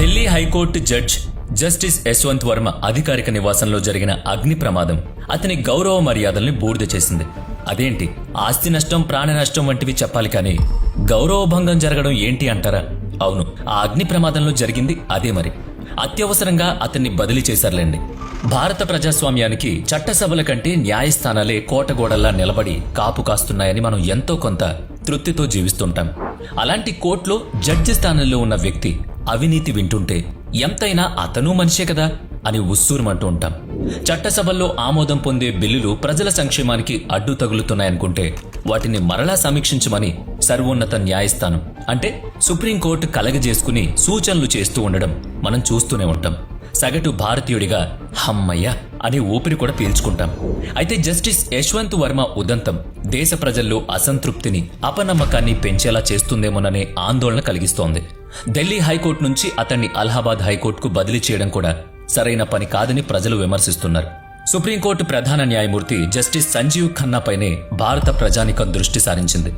Delhi high court judge justice Yashwant Varma అధికారిక నివాసంలో జరిగిన అగ్ని ప్రమాదం అతని గౌరవ మర్యాదల్ని బూడిద చేసింది. అదేంటి, ఆస్తి నష్టం, ప్రాణ నష్టం వంటివి చెప్పాలి కానీ గౌరవభంగం జరగడం ఏంటి అంటారా? అవును, ఆ అగ్ని ప్రమాదంలో జరిగింది అదే. మరి అత్యవసరంగా అతన్ని బదిలీ చేశారులేండి. భారత ప్రజాస్వామ్యానికి చట్టసభల కంటే న్యాయస్థానాలే కోటగోడల్లా నిలబడి కాపు కాస్తున్నాయని మనం ఎంతో కొంత తృప్తితో జీవిస్తుంటాం. అలాంటి కోర్టులో జడ్జి స్థానంలో ఉన్న వ్యక్తి అవినీతి వింటుంటే ఎంతైనా అతను మనిషే కదా అని ఉస్సూరుమంటూ ఉంటాం. చట్టసభల్లో ఆమోదం పొందే బిల్లులు ప్రజల సంక్షేమానికి అడ్డు తగులుతున్నాయనుకుంటే వాటిని మరలా సమీక్షించమని సర్వోన్నత న్యాయస్థానం అంటే సుప్రీంకోర్టు కలగజేసుకుని సూచనలు చేస్తూ ఉండడం మనం చూస్తూనే ఉంటాం. సగటు భారతీయుడిగా హమ్మయ్య అని ఊపిరి కూడా పీల్చుకుంటాం. అయితే జస్టిస్ యశ్వంత్ వర్మ ఉదంతం దేశ ప్రజల్లో అసంతృప్తిని, అపనమ్మకాన్ని పెంచేలా చేస్తుందేమోననే ఆందోళన కలిగిస్తోంది. ఢిల్లీ హైకోర్టు నుంచి అతన్ని అలహాబాద్ హైకోర్టుకు బదిలీ చేయడం కూడా సరైన పని కాదని ప్రజలు విమర్శిస్తున్నారు. సుప్రీంకోర్టు ప్రధాన న్యాయమూర్తి జస్టిస్ సంజీవ్ ఖన్నాపైనే భారత ప్రజానీకం దృష్టి సారించింది.